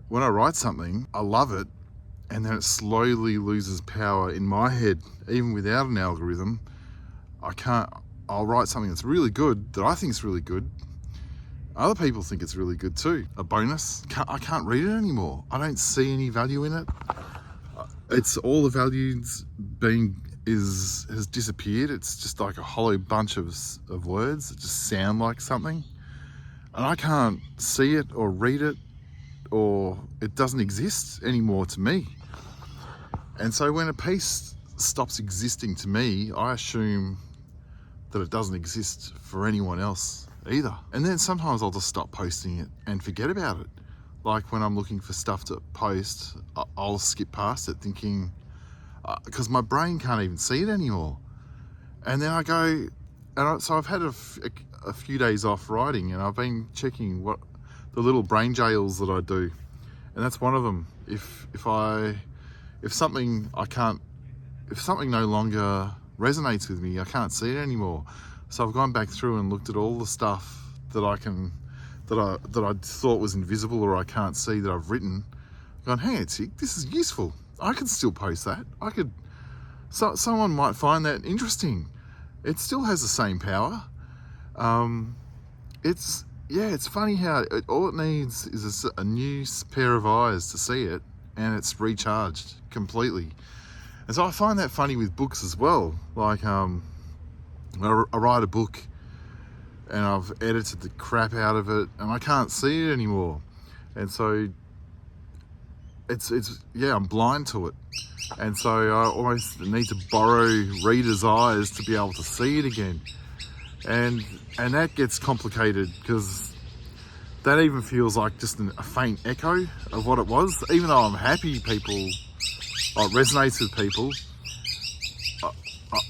when I write something, I love it, and then it slowly loses power in my head. Even without an algorithm, I'll write something that's really good, that I think is really good. Other people think it's really good too. A bonus, I can't read it anymore. I don't see any value in it. It's all the values has disappeared. It's just like a hollow bunch of words that just sound like something. And I can't see it or read it, or it doesn't exist anymore to me. And so when a piece stops existing to me, I assume that it doesn't exist for anyone else either. And then sometimes I'll just stop posting it and forget about it. Like when I'm looking for stuff to post, I'll skip past it thinking, because my brain can't even see it anymore. And then I go, so I've had a few days off writing, and I've been checking what the little brain jails that I do. And that's one of them. If something no longer resonates with me, I can't see it anymore. So I've gone back through and looked at all the stuff that I thought was invisible or I can't see that I've written. Gone, hang on a tick, this is useful. I could still post that. Someone might find that interesting. It still has the same power. It's funny how all it needs is a new pair of eyes to see it, and it's recharged completely. And so I find that funny with books as well. Like I write a book and I've edited the crap out of it and I can't see it anymore. And so I'm blind to it. And so I almost need to borrow readers' eyes to be able to see it again. And that gets complicated because that even feels like just a faint echo of what it was. Even though I'm happy it resonates with people,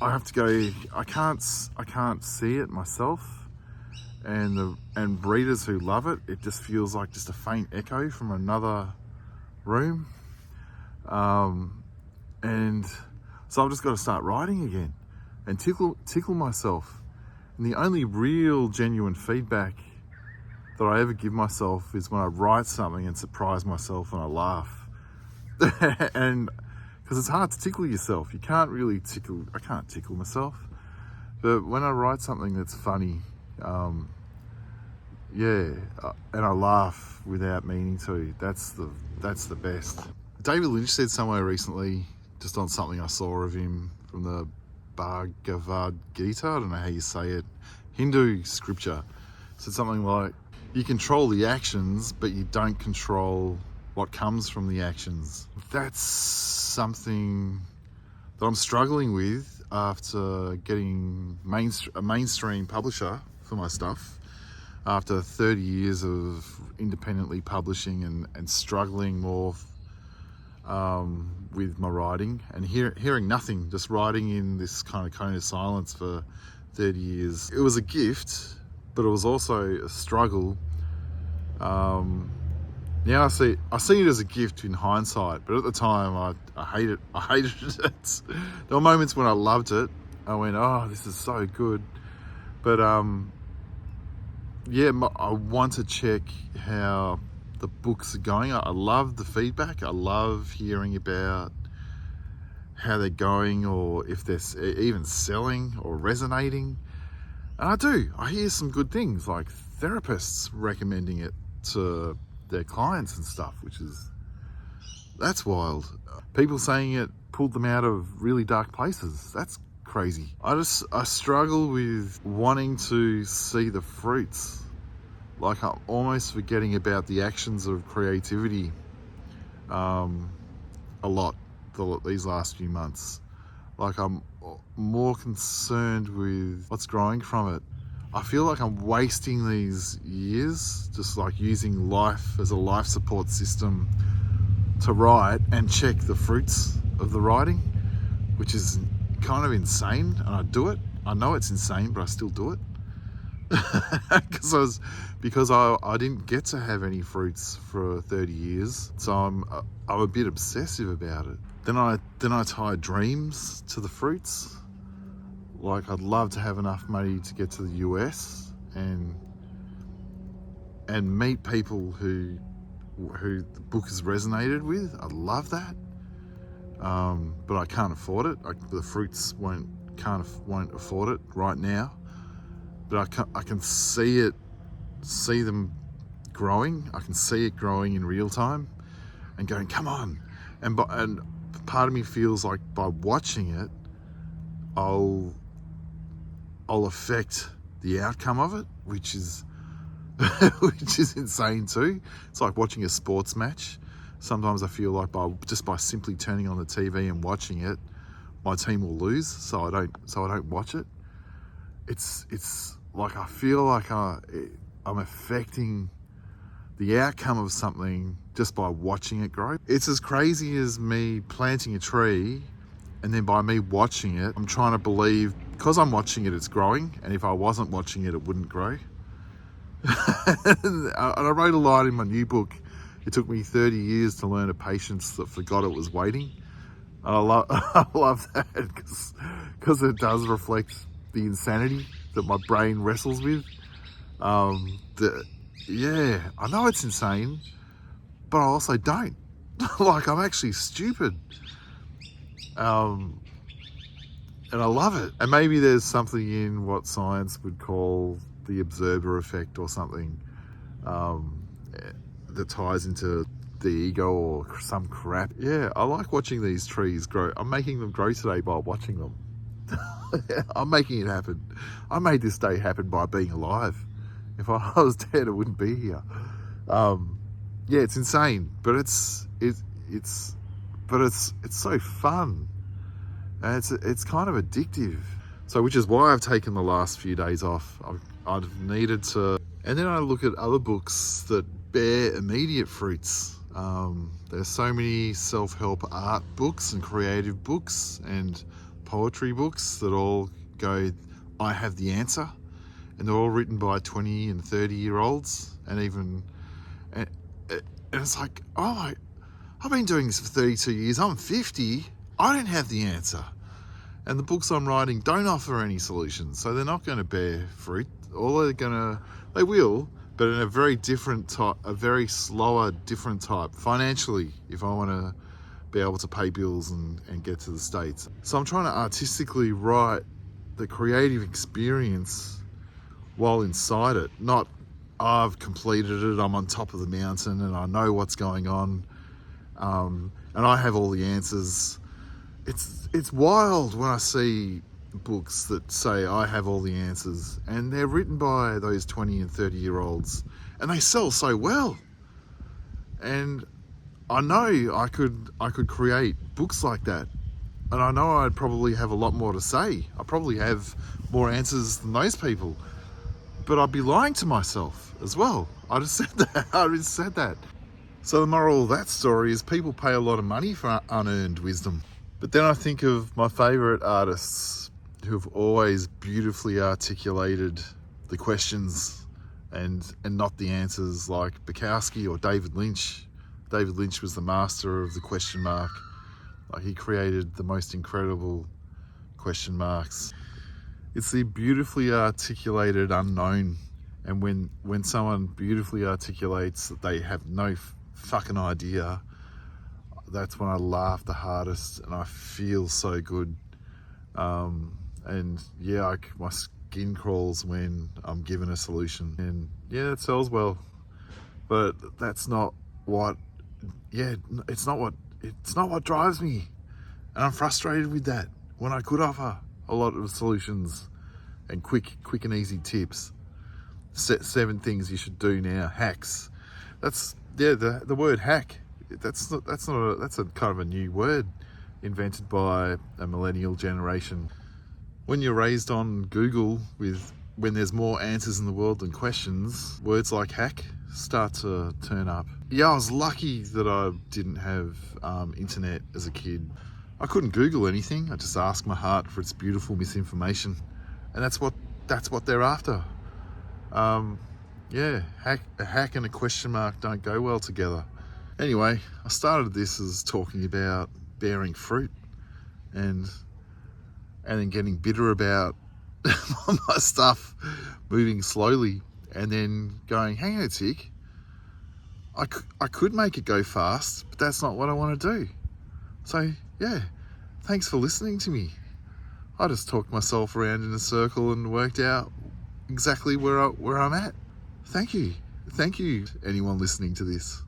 I have to go, I can't see it myself. And readers who love it, it just feels like just a faint echo from another room. And so I've just got to start writing again and tickle myself. And the only real genuine feedback that I ever give myself is when I write something and surprise myself and I laugh. And because it's hard to tickle yourself. I can't tickle myself. But when I write something that's funny, and I laugh without meaning to, that's the best. David Lynch said somewhere recently, just on something I saw of him from the Bhagavad Gita, I don't know how you say it, Hindu scripture, said something like, you control the actions, but you don't control what comes from the actions. That's something that I'm struggling with after getting a mainstream publisher for my stuff. After 30 years of independently publishing and struggling more with my writing and hearing nothing, just writing in this kind of cone of silence for 30 years. It was a gift, but it was also a struggle. Now I see it as a gift in hindsight, but at the time I hated it. There were moments when I loved it. I went, oh, this is so good. But I want to check how the books are going. I love the feedback. I love hearing about how they're going, or if they're even selling or resonating. And I do. I hear some good things, like therapists recommending it to their clients and stuff, that's wild. People saying it pulled them out of really dark places. That's crazy. I struggle with wanting to see the fruits. Like I'm almost forgetting about the actions of creativity a lot these last few months. Like I'm more concerned with what's growing from it. I feel like I'm wasting these years just like using life as a life support system to write and check the fruits of the writing, which is kind of insane. And I do it. I know it's insane, but I still do it. because I didn't get to have any fruits for 30 years, so I'm a bit obsessive about it. Then I tie dreams to the fruits. Like I'd love to have enough money to get to the US and meet people who who the book has resonated with. I love that. But I can't afford it. The fruits won't afford it right now. But I can see them growing. I can see it growing in real time, and going, come on. And part of me feels like by watching it, I'll affect the outcome of it, which is which is insane too. It's like watching a sports match. Sometimes I feel like by simply turning on the TV and watching it, my team will lose, so I don't watch it. It's like I feel like I'm affecting the outcome of something just by watching it grow. It's as crazy as me planting a tree, and then by me watching it, I'm trying to believe, because I'm watching it, it's growing, and if I wasn't watching it, it wouldn't grow. And I wrote a line in my new book, it took me 30 years to learn a patience that forgot it was waiting. And I love that, because it does reflect the insanity that my brain wrestles with. Yeah, I know it's insane, but I also don't. Like, I'm actually stupid. And I love it. And maybe there's something in what science would call the observer effect or something, that ties into the ego or some crap. Yeah, I like watching these trees grow. I'm making them grow today by watching them. I'm making it happen. I made this day happen by being alive. If I was dead, I wouldn't be here. Yeah, it's insane, but it's so fun, and it's kind of addictive. So, which is why I've taken the last few days off. I've needed to, and then I look at other books that bear immediate fruits. There's so many self-help art books and creative books and poetry books that all go, I have the answer. And they're all written by 20 and 30-year-olds, and it's like, oh, I've been doing this for 32 years, I'm 50, I don't have the answer. And the books I'm writing don't offer any solutions, so they're not going to bear fruit. They will, but in a very different type, a very slower, different type, financially, if I want to be able to pay bills and get to the States. So I'm trying to artistically write the creative experience while inside it, not I've completed it, I'm on top of the mountain and I know what's going on, and I have all the answers. It's wild when I see books that say I have all the answers, and they're written by those 20 and 30-year-olds, and they sell so well. And I know I could create books like that, and I know I'd probably have a lot more to say. I probably have more answers than those people, but I'd be lying to myself as well. I just said that. So the moral of that story is people pay a lot of money for unearned wisdom. But then I think of my favourite artists who have always beautifully articulated the questions and not the answers, like Bukowski or David Lynch. David Lynch was the master of the question mark. Like, he created the most incredible question marks. It's the beautifully articulated unknown. And when someone beautifully articulates that they have no fucking idea, that's when I laugh the hardest and I feel so good. And yeah, my skin crawls when I'm given a solution. And yeah, it sells well, but that's not what, it's not what drives me. And I'm frustrated with that when I could offer a lot of solutions and quick and easy tips. 7 things you should do now, hacks. That's the word hack. That's a kind of a new word invented by a millennial generation. When you're raised on Google when there's more answers in the world than questions, words like hack start to turn up. Yeah, I was lucky that I didn't have internet as a kid. I couldn't Google anything. I just asked my heart for its beautiful misinformation, and that's what they're after. A hack and a question mark don't go well together. Anyway, I started this as talking about bearing fruit and then getting bitter about my stuff moving slowly, and then going, hang on a tick, I could make it go fast, but that's not what I want to do. So yeah, thanks for listening to me. I just talked myself around in a circle and worked out exactly where I'm at. Thank you. Thank you, anyone listening to this.